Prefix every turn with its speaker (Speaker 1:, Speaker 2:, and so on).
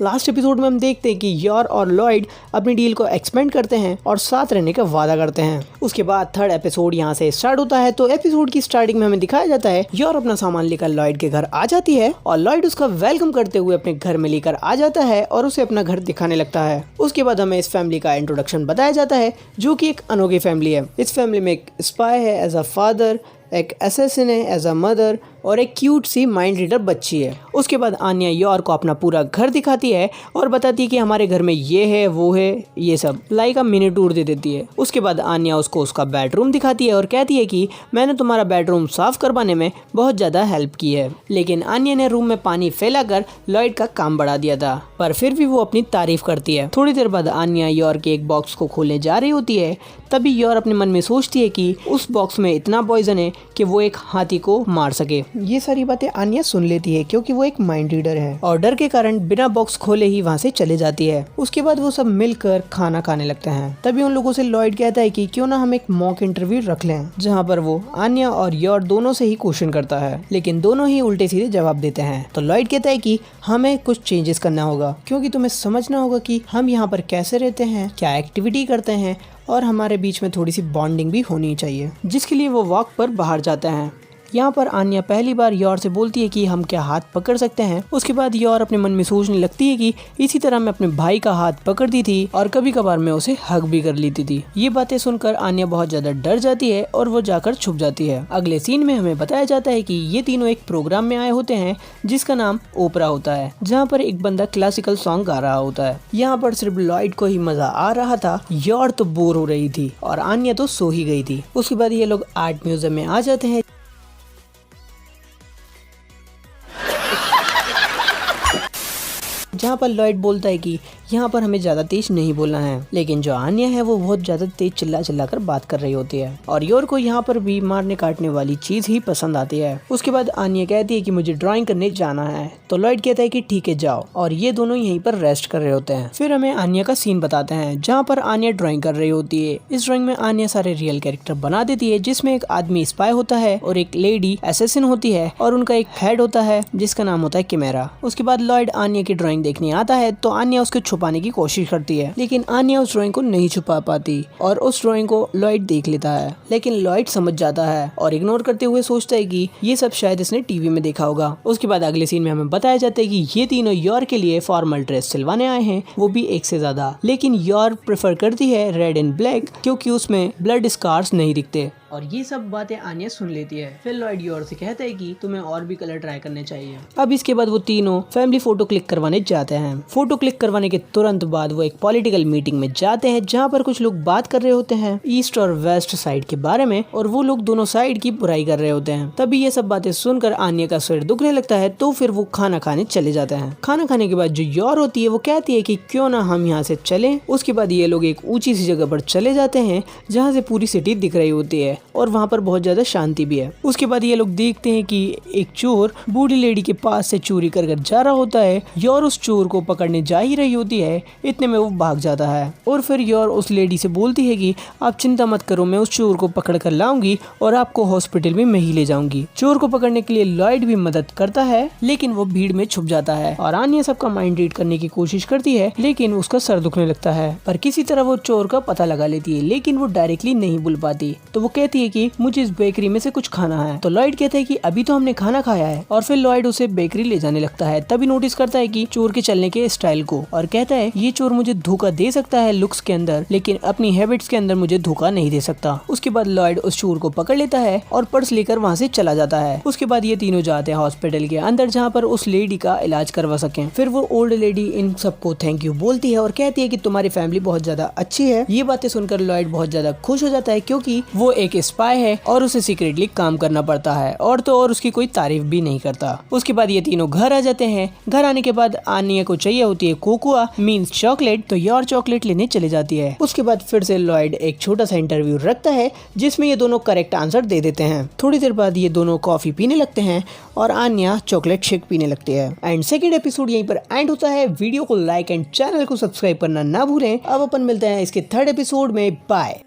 Speaker 1: Last episode में हम देखते हैं कि योर और लॉयड अपनी डील को एक्सपेंड करते हैं और साथ रहने का वादा करते हैं। उसके बाद थर्ड एपिसोड यहाँ से स्टार्ट होता है। तो एपिसोड की स्टार्टिंग में हमें दिखाया जाता है योर अपना सामान लेकर लॉयड के घर आ जाती है और लॉयड उसका वेलकम करते हुए अपने घर में लेकर आ जाता है और उसे अपना घर दिखाने लगता है। उसके बाद हमें इस फैमिली का इंट्रोडक्शन बताया जाता है जो कि एक अनोखी फैमिली है। इस फैमिली में एक स्पाई है एज अ फादर, एक असैसिन है एज अ मदर और एक क्यूट सी माइंड रीडर बच्ची है। उसके बाद आन्या योर को अपना पूरा घर दिखाती है और बताती है कि हमारे घर में ये है वो है ये सब, लाइक मिनी टूर दे देती है। उसके बाद आन्या उसको उसका बेडरूम दिखाती है और कहती है कि मैंने तुम्हारा बेडरूम साफ करवाने में बहुत ज्यादा हेल्प की है, लेकिन आन्या ने रूम में पानी फैलाकर लॉयड का काम बढ़ा दिया था, पर फिर भी वो अपनी तारीफ करती है। थोड़ी देर बाद आन्या योर के एक बॉक्स को खोलने जा रही होती है। तभी योर अपने मन में सोचती है कि उस बॉक्स में इतना पॉइजन है कि वो एक हाथी को मार सके। ये सारी बातें आन्या सुन लेती है क्योंकि वो एक माइंड रीडर है और डर के कारण बिना बॉक्स खोले ही वहाँ से चले जाती है। उसके बाद वो सब मिलकर खाना खाने लगते हैं। तभी उन लोगों से लॉयड कहता है कि क्यों ना हम एक मॉक इंटरव्यू रख लें, जहाँ पर वो आन्या और योर दोनों से ही क्वेश्चन करता है, लेकिन दोनों ही उल्टे सीधे जवाब देते हैं। तो लॉयड कहता है कि हमें कुछ चेंजेस करना होगा क्योंकि तुम्हें समझना होगा कि हम यहाँ पर कैसे रहते हैं, क्या एक्टिविटी करते हैं और हमारे बीच में थोड़ी सी बॉन्डिंग भी होनी चाहिए, जिसके लिए वो वॉक पर बाहर जाते हैं। यहाँ पर आन्या पहली बार योर से बोलती है कि हम क्या हाथ पकड़ सकते हैं। उसके बाद योर अपने मन में सोचने लगती है कि इसी तरह मैं अपने भाई का हाथ पकड़ती थी और कभी कभार मैं उसे हग भी कर लेती थी। ये बातें सुनकर आन्या बहुत ज्यादा डर जाती है और वो जाकर छुप जाती है। अगले सीन में हमें बताया जाता है कि ये तीनों एक प्रोग्राम में आए होते हैं जिसका नाम ओपरा होता है, जहाँ पर एक बंदा क्लासिकल सॉन्ग गा रहा होता है। यहाँ पर सिर्फ लॉयड को ही मजा आ रहा था, योर तो बोर हो रही थी और आन्या तो सो ही गई थी। उसके बाद ये लोग आर्ट म्यूजियम में आ जाते हैं, जहाँ पर लॉयड बोलता है कि यहाँ पर हमें ज्यादा तेज नहीं बोलना है, लेकिन जो आन्या है वो बहुत ज्यादा तेज चिल्ला चिल्ला कर बात कर रही होती है और योर को यहाँ पर भी मारने काटने वाली चीज ही पसंद आती है। उसके बाद आन्या कहती है कि मुझे ड्राइंग करने जाना है, तो लॉयड कहता है कि ठीक है जाओ, और ये दोनों यहीं पर रेस्ट कर रहे होते हैं। फिर हमें आन्या का सीन बताते हैं जहाँ पर आन्या ड्राइंग कर रही होती है। इस ड्राइंग में आन्या सारे रियल कैरेक्टर बना देती है, जिसमें एक आदमी स्पाई होता है और एक लेडी असैसिन होती है और उनका एक हेड होता है जिसका नाम होता है किमेरा। उसके बाद लॉयड आन्या की ड्राइंग देखने आता है तो आन्या उसको छुपाने की कोशिश करती है, लेकिन आन्या उस ड्राइंग को नहीं छुपा पाती और उस ड्राइंग को लॉयड देख लेता है। लेकिन लॉयड समझ जाता है और इग्नोर करते हुए सोचता है कि ये सब शायद इसने टीवी में देखा होगा। उसके बाद अगले सीन में हमें बताया जाता है कि ये तीनों योर के लिए फॉर्मल ड्रेस सिलवाने आए हैं, वो भी एक से ज्यादा, लेकिन योर प्रेफर करती है रेड एंड ब्लैक क्योंकि उसमें ब्लड स्कार्स नहीं दिखते। और ये सब बातें आन्या सुन लेती है। फिर लॉयड योर से कहता है कि तुम्हें और भी कलर ट्राई करने चाहिए। अब इसके बाद वो तीनों फैमिली फोटो क्लिक करवाने जाते हैं। फोटो क्लिक करवाने के तुरंत बाद वो एक पॉलिटिकल मीटिंग में जाते हैं जहाँ पर कुछ लोग बात कर रहे होते हैं ईस्ट और वेस्ट साइड के बारे में, और वो लोग दोनों साइड की बुराई कर रहे होते हैं। तभी ये सब बातें सुनकर आन्या का सिर दुखने लगता है, तो फिर वो खाना खाने चले जाते हैं। खाना खाने के बाद जो योर होती है वो कहती है कि क्यों ना हम यहाँ से चलें। उसके बाद ये लोग एक ऊंची सी जगह पर चले जाते हैं जहाँ से पूरी सिटी दिख रही होती है और वहाँ पर बहुत ज्यादा शांति भी है। उसके बाद ये लोग देखते हैं कि एक चोर बूढ़ी लेडी के पास से चोरी कर जा रहा होता है। योर उस चोर को पकड़ने जा ही रही होती है, इतने में वो भाग जाता है और फिर योर उस लेडी से बोलती है कि आप चिंता मत करो, मैं उस चोर को पकड़ कर लाऊंगी और आपको हॉस्पिटल में मैं ही ले जाऊंगी। चोर को पकड़ने के लिए लॉयड भी मदद करता है, लेकिन वो भीड़ में छुप जाता है और आन्या सबका माइंड रीड करने की कोशिश करती है, लेकिन उसका सर दुखने लगता है। पर किसी तरह वो चोर का पता लगा लेती है, लेकिन वो डायरेक्टली नहीं बोल पाती। तो वो कहती है कि मुझे इस बेकरी में से कुछ खाना है। तो लॉयड कहता है कि अभी तो हमने खाना खाया है, और फिर लॉयड उसे बेकरी ले जाने लगता है। तभी नोटिस करता है कि चोर के चलने के स्टाइल को, और कहता है ये चोर मुझे धोखा दे सकता है लुक्स के अंदर, लेकिन अपनी हैबिट्स के अंदर मुझे धोखा नहीं दे सकता। उसके बाद लॉयड उस चोर को पकड़ लेता है और पर्स लेकर वहाँ से चला जाता है। उसके बाद ये तीनों जाते हैं हॉस्पिटल के अंदर जहाँ पर उस लेडी का इलाज करवा सके। फिर वो ओल्ड लेडी इन सबको थैंक यू बोलती है और कहती है कि तुम्हारी फैमिली बहुत ज्यादा अच्छी है। ये बातें सुनकर लॉयड बहुत ज्यादा खुश हो जाता है क्योंकि वो एक स्पाई है और उसे सीक्रेटली काम करना पड़ता है, और तो और उसकी कोई तारीफ भी नहीं करता। उसके बाद ये तीनों घर आ जाते हैं। घर आने के बाद आन्या को चाहिए होती है कोकोआ मींस चॉकलेट, तो योर चॉकलेट लेने चले जाती है। उसके बाद फिर से लॉयड एक छोटा सा इंटरव्यू रखता है जिसमें ये दोनों करेक्ट आंसर दे देते हैं। थोड़ी देर बाद ये दोनों कॉफी पीने लगते हैं और आन्या चॉकलेट शेक पीने लगती है। एंड सेकंड एपिसोड यहीं पर एंड होता है। वीडियो को लाइक एंड चैनल को सब्सक्राइब करना ना भूलें। अब अपन मिलते हैं इसके थर्ड एपिसोड में। बाय।